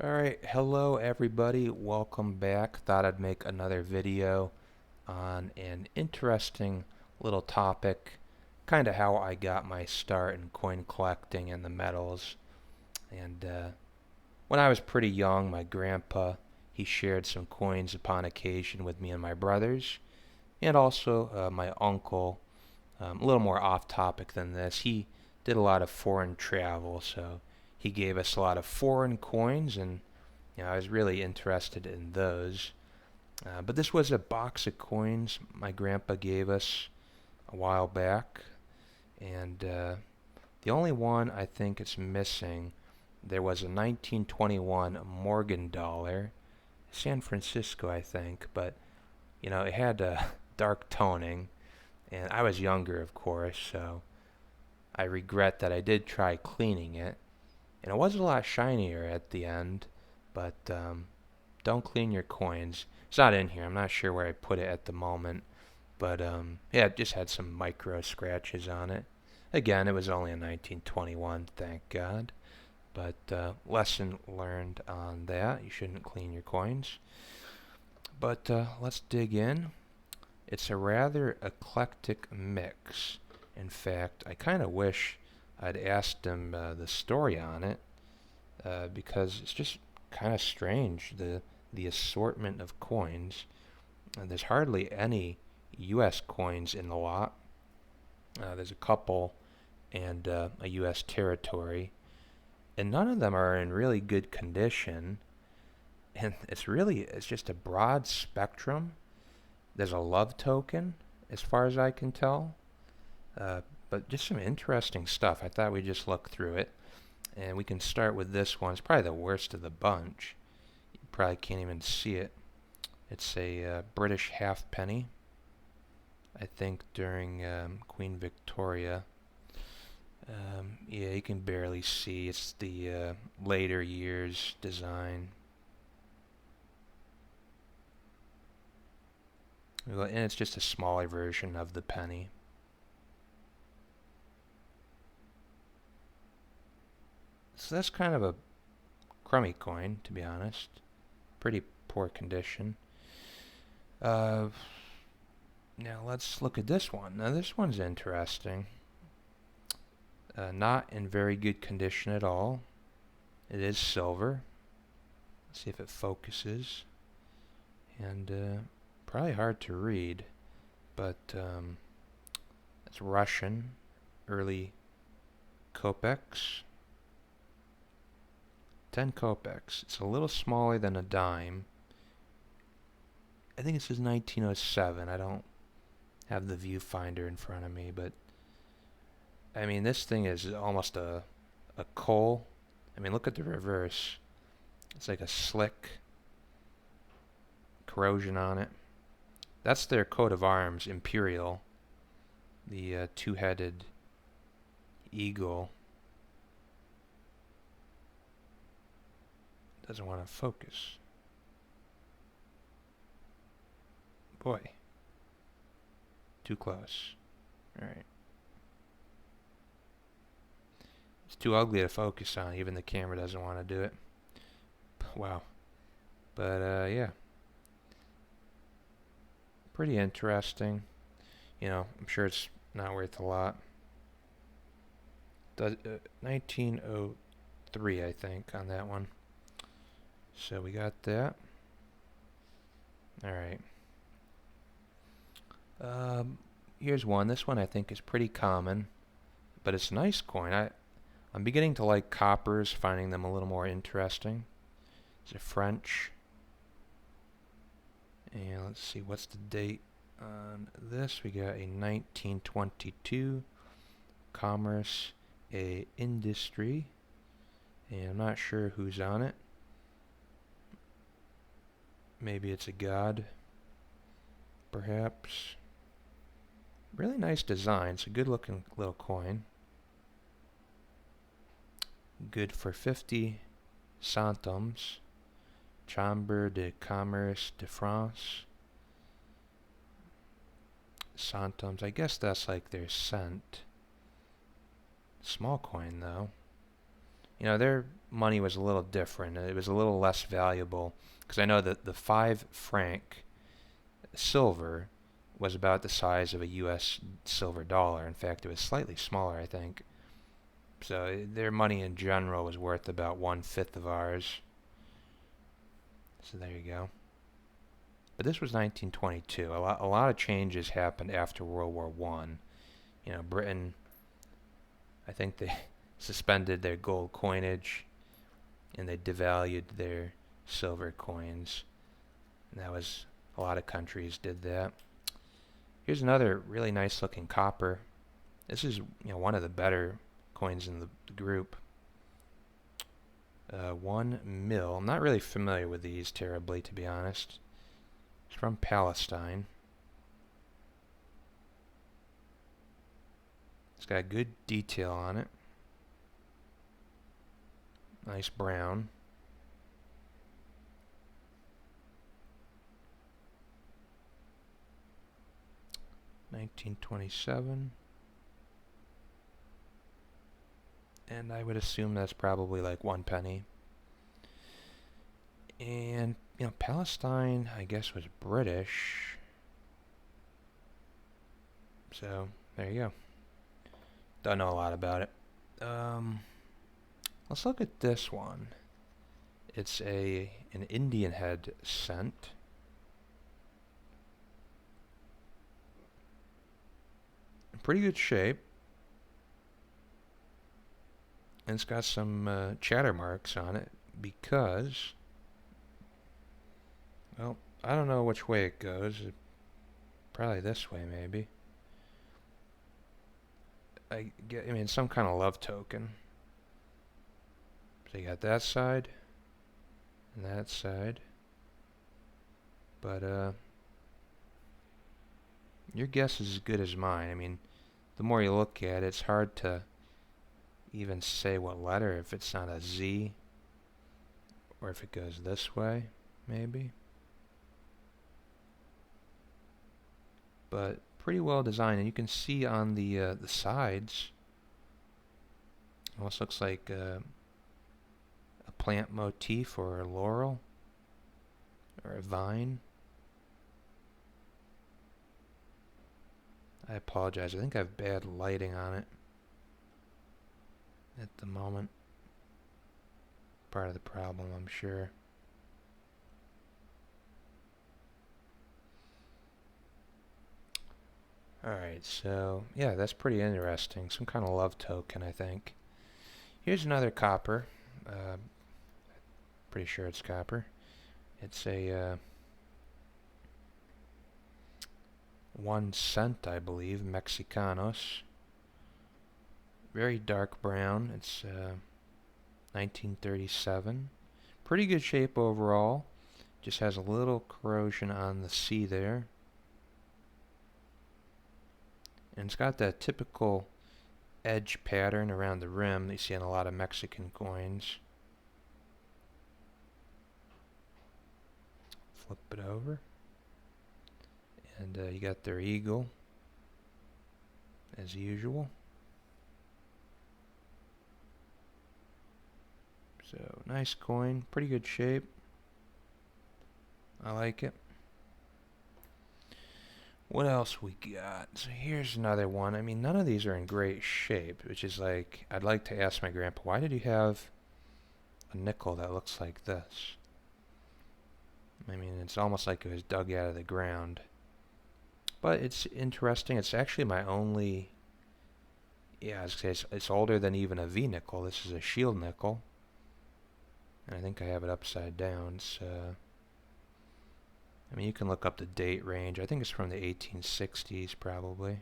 Alright, hello everybody, welcome back. Thought I'd make another video on an interesting little topic, kind of how I got my start in coin collecting and the metals. And when I was pretty young, my grandpa, he shared some coins upon occasion with me and my brothers, and also my uncle, a little more off topic than this. He did a lot of foreign travel, so he gave us a lot of foreign coins, and I was really interested in those. But this was a box of coins my grandpa gave us a while back, and the only one I think it's missing, there was a 1921 Morgan dollar, San Francisco, I think, but it had a dark toning, and I was younger, of course, so I regret that I did try cleaning it, and it was a lot shinier at the end, but don't clean your coins. It's not in here. I'm not sure where I put it at the moment, but yeah, it just had some micro scratches on it. Again, it was only a 1921, thank God. But lesson learned on that. You shouldn't clean your coins. But let's dig in. It's a rather eclectic mix. In fact, I kind of wish I'd asked him the story on it because it's just kind of strange, the assortment of coins. There's hardly any U.S. coins in the lot. There's a couple and a U.S. territory, and none of them are in really good condition. And it's just a broad spectrum. There's a love token, as far as I can tell, uh, but just some interesting stuff. I thought we'd just look through it, and we can start with this one. It's probably the worst of the bunch. You probably can't even see it. It's a British halfpenny, I think during Queen Victoria. Yeah, you can barely see. It's the later years design. Well, and it's just a smaller version of the penny. So that's kind of a crummy coin, to be honest. Pretty poor condition. Uh, Now let's look at this one. Now this one's interesting. Not in very good condition at all. It is silver. Let's see if it focuses. And probably hard to read, but it's Russian, early kopecks. 10 kopecks. It's a little smaller than a dime. I think it says 1907. I don't have the viewfinder in front of me, but I mean, this thing is almost a coal. I mean, look at the reverse. It's like a slick corrosion on it. That's their coat of arms, Imperial, the two-headed eagle. Doesn't want to focus. Boy, too close. Alright. It's too ugly to focus on. Even the camera doesn't want to do it. Wow. But, yeah. Pretty interesting. I'm sure it's not worth a lot. 1903, I think, on that one. So we got that. Alright. Here's one. This one I think is pretty common, but it's a nice coin. I'm beginning to like coppers, finding them a little more interesting. It's a French. And let's see, what's the date on this? We got a 1922 Commerce, a Industry, and I'm not sure who's on it. Maybe it's a god, perhaps. Really nice design. It's a good looking little coin. Good for 50 centimes. Chambre de Commerce de France. Centimes. I guess that's like their cent. Small coin though. They're money was a little different. It was a little less valuable because I know that the 5 franc silver was about the size of a US silver dollar. In fact, it was slightly smaller, I think. So their money in general was worth about 1/5 of ours. So there you go. But this was 1922. A lot of changes happened after World War One. You know, Britain, I think they suspended their gold coinage and they devalued their silver coins. And that was, a lot of countries did that. Here's another really nice looking copper. This is, one of the better coins in the group. 1 mil. I'm not really familiar with these terribly, to be honest. It's from Palestine. It's got good detail on it. Nice brown. $19.27. And I would assume that's probably like 1 penny. And, Palestine, I guess, was British. So, there you go. Don't know a lot about it. Let's look at this one. It's an Indian head cent. Pretty good shape. And it's got some chatter marks on it because, well, I don't know which way it goes. Probably this way, maybe. I mean, some kind of love token. So you got that side and that side. But, your guess is as good as mine. I mean, the more you look at it, it's hard to even say what letter, if it's not a Z, or if it goes this way, maybe. But pretty well designed, and you can see on the sides, almost looks like a plant motif or a laurel or a vine. I apologize. I think I have bad lighting on it at the moment. Part of the problem, I'm sure. Alright, so yeah, that's pretty interesting. Some kind of love token, I think. Here's another copper. Pretty sure it's copper. It's a 1 cent, I believe, Mexicanos. Very dark brown. It's 1937. Pretty good shape overall. Just has a little corrosion on the C there. And it's got that typical edge pattern around the rim that you see on a lot of Mexican coins. Flip it over. And you got their eagle, as usual. So, nice coin, pretty good shape. I like it. What else we got? So here's another one. I mean, none of these are in great shape, which is like, I'd like to ask my grandpa, why did you have a nickel that looks like this? I mean, it's almost like it was dug out of the ground. But it's interesting. It's actually my only, yeah, I was gonna say it's older than even a V nickel. This is a shield nickel. And I think I have it upside down, so I mean, you can look up the date range. I think it's from the 1860s, probably.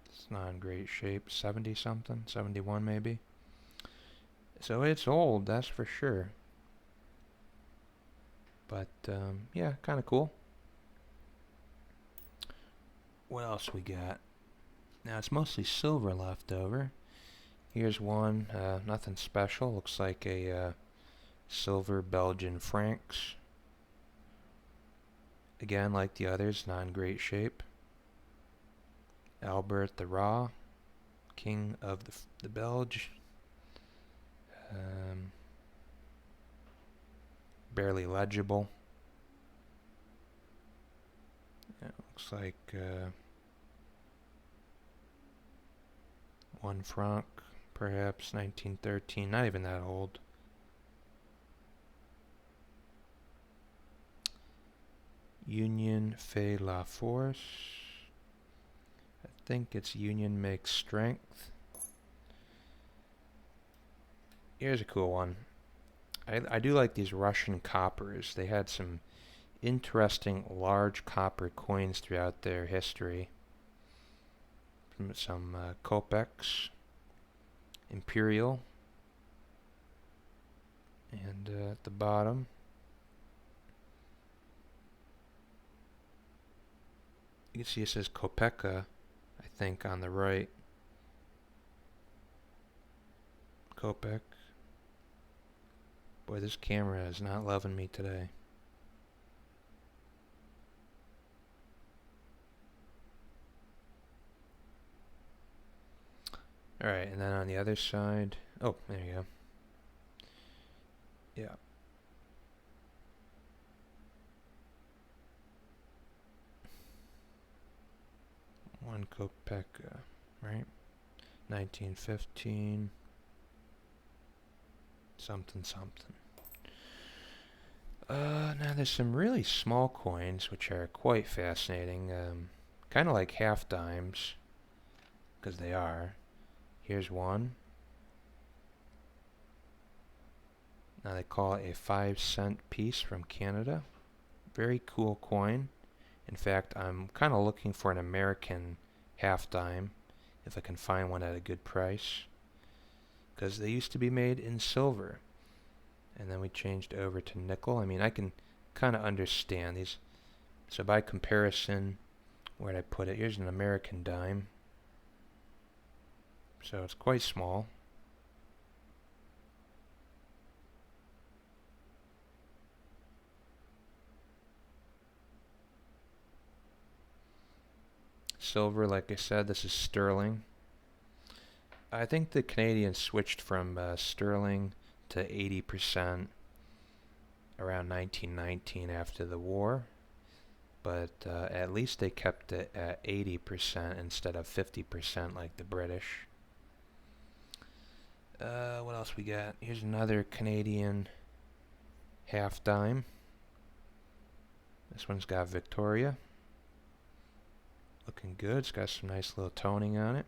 It's not in great shape. 70 something, 71 maybe. So it's old, that's for sure. But yeah, kind of cool. What else we got? Now it's mostly silver left over. Here's one, nothing special. Looks like a silver Belgian francs. Again, like the others, not in great shape. Albert the Raw, King of the Belge. Barely legible. It looks like 1 franc, perhaps 1913. Not even that old. Union fait la force. I think it's union makes strength. Here's a cool one. I do like these Russian coppers. They had some interesting large copper coins throughout their history. Some kopecks, imperial, and at the bottom you can see it says kopeka, I think, on the right. Kopek. Boy, this camera is not loving me today. Alright, and then on the other side, oh, there you go. Yeah. One kopeka, right? 1915. Something, something. Now there's some really small coins which are quite fascinating. Kind of like half dimes, because they are. Here's one. Now they call it a 5-cent piece from Canada. Very cool coin. In fact, I'm kind of looking for an American half dime, if I can find one at a good price, because they used to be made in silver, and then we changed over to nickel. I mean, I can kind of understand these. So by comparison, where'd I put it? Here's an American dime. So it's quite small. Silver, like I said, this is sterling. I think the Canadians switched from sterling to 80% around 1919 after the war, but at least they kept it at 80% instead of 50% like the British. What else we got? Here's another Canadian half dime. This one's got Victoria. Looking good. It's got some nice little toning on it.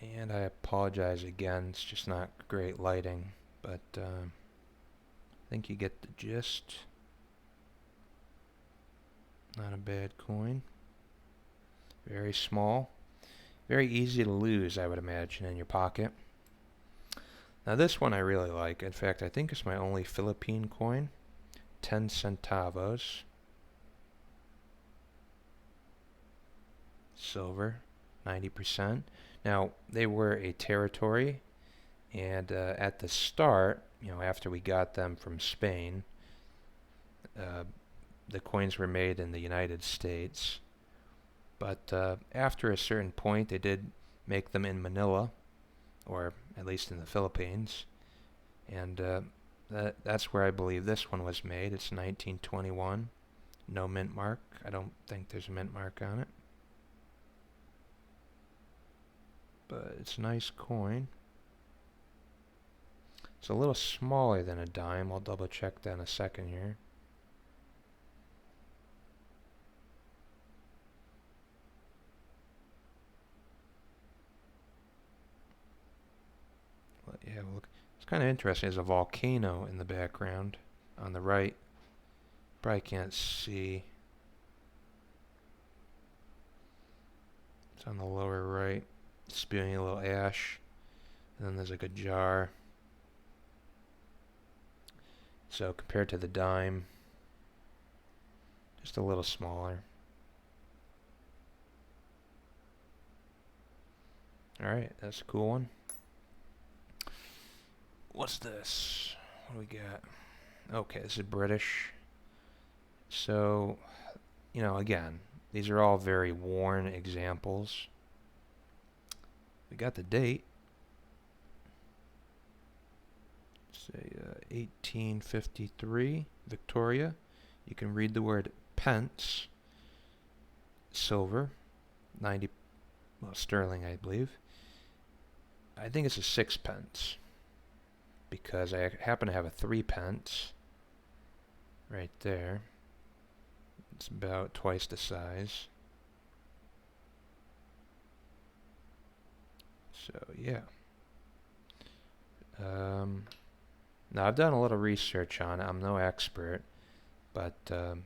And I apologize again, it's just not great lighting, but I think you get the gist. Not a bad coin. Very small. Very easy to lose, I would imagine, in your pocket. Now this one I really like. In fact, I think it's my only Philippine coin. 10 centavos. Silver, 90%. Now, they were a territory, and at the start, after we got them from Spain, the coins were made in the United States. But after a certain point, they did make them in Manila, or at least in the Philippines, and that's where I believe this one was made. It's 1921. No mint mark. I don't think there's a mint mark on it. But it's a nice coin. It's a little smaller than a dime. I'll double check that in a second here. But yeah, look, it's kind of interesting. There's a volcano in the background on the right. Probably can't see. It's on the lower right, spewing a little ash. And then there's like a jar. So compared to the dime, just a little smaller. Alright, that's a cool one. What's this? What do we got? Okay, this is British. So, again, these are all very worn examples. We got the date. Say 1853, Victoria. You can read the word pence. Silver, 90, well, sterling, I believe. I think it's a sixpence because I happen to have a 3 pence right there. It's about twice the size. So yeah. Now I've done a little research on it. I'm no expert, but the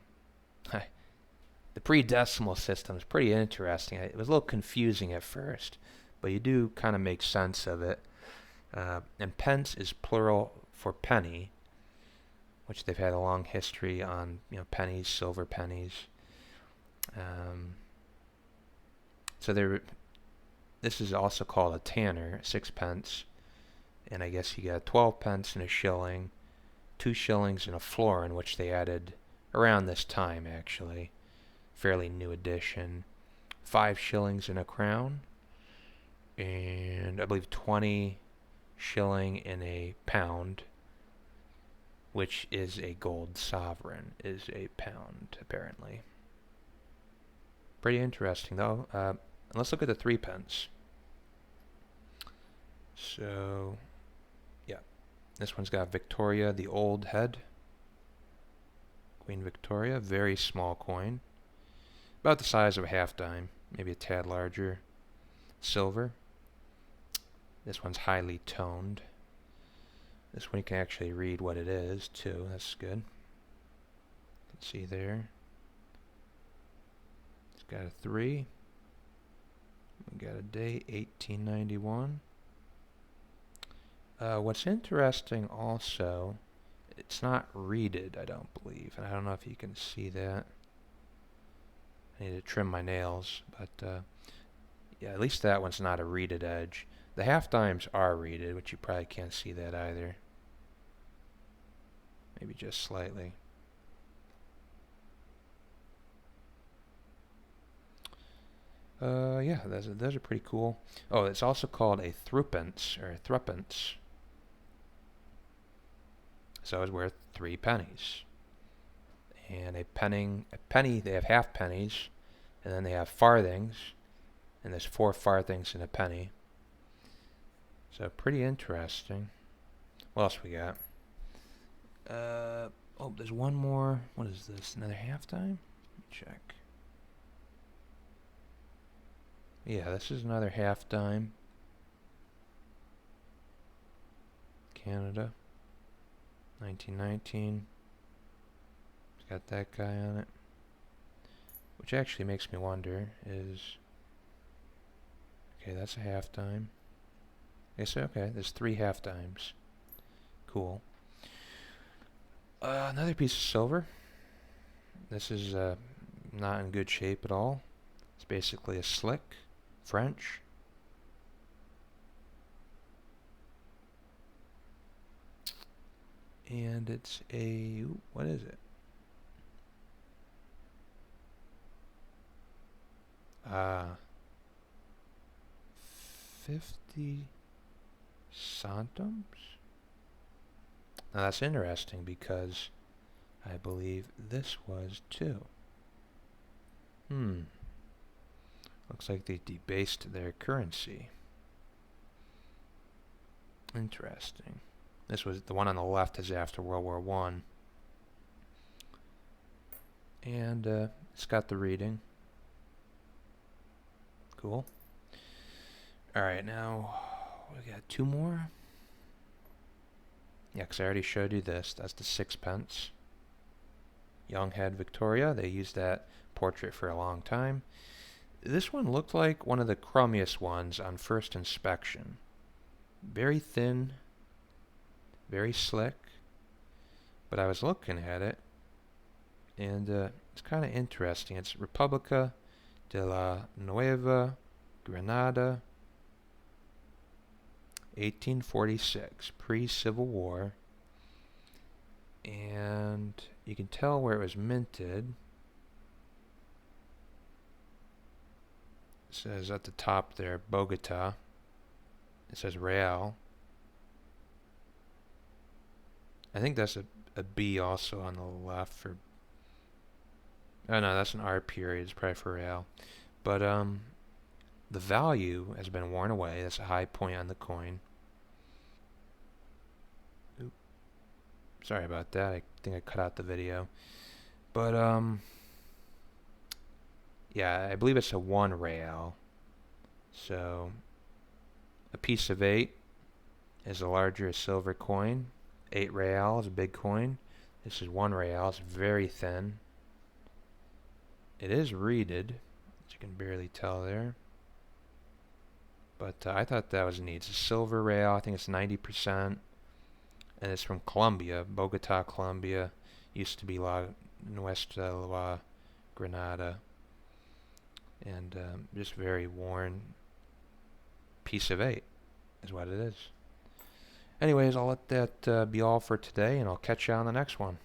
pre-decimal system is pretty interesting. It was a little confusing at first, but you do kind of make sense of it. And pence is plural for penny, which they've had a long history on, pennies, silver pennies. So this is also called a tanner, 6 pence, and I guess you got 12 pence and a shilling, 2 shillings and a florin, which they added around this time actually, fairly new addition, 5 shillings and a crown, and I believe 20 shilling in a pound, which is a gold sovereign, is a pound apparently. Pretty interesting though. Let's look at the 3 pence. So, yeah, this one's got Victoria, the old head. Queen Victoria, very small coin. About the size of a half dime, maybe a tad larger. Silver. This one's highly toned. This one you can actually read what it is too, that's good. You can see there. It's got a 3. We got a date, 1891. What's interesting also, it's not reeded, I don't believe, and I don't know if you can see that. I need to trim my nails, but yeah, at least that one's not a reeded edge. The half dimes are reeded, which you probably can't see that either. Maybe just slightly. Yeah, those are pretty cool. Oh, it's also called a threepence or threepence. So it's worth 3 pennies. And a penny, they have half pennies, and then they have farthings, and there's 4 farthings in a penny. So pretty interesting. What else we got? Oh, there's one more. What is this? Another half dime? Check. Yeah, this is another half dime. Canada. 1919. It's got that guy on it. Which actually makes me wonder is... Okay, that's a half dime. Okay, there's 3 half dimes. Cool. Another piece of silver. This is not in good shape at all. It's basically a slick, French. And it's a, what is it? 50 centimes? Now that's interesting because I believe this was too. Looks like they debased their currency. Interesting. This was the one on the left is after World War I. And it's got the reading. Cool. Alright, now we got 2 more. Yeah, because I already showed you this. That's the 6 pence. Young head Victoria. They used that portrait for a long time. This one looked like one of the crummiest ones on first inspection. Very thin, very slick, but I was looking at it, and it's kind of interesting. It's República de la Nueva Granada, 1846, pre-Civil War. And you can tell where it was minted. It says at the top there, Bogota. It says Real. I think that's a B also on the left for. Oh no, that's an R period. It's probably for Real. But the value has been worn away. That's a high point on the coin. Oop, sorry about that. I think I cut out the video. But yeah, I believe it's a 1 real. So a piece of 8 is a larger silver coin. 8 real is a big coin. This is 1 real. It's very thin. It is reeded, as you can barely tell there. But I thought that was neat. It's a silver real. I think it's 90%. And it's from Colombia, Bogota, Colombia. Used to be La Nuestra Granada. And just very worn piece of 8 is what it is. Anyways, I'll let that be all for today, and I'll catch you on the next one.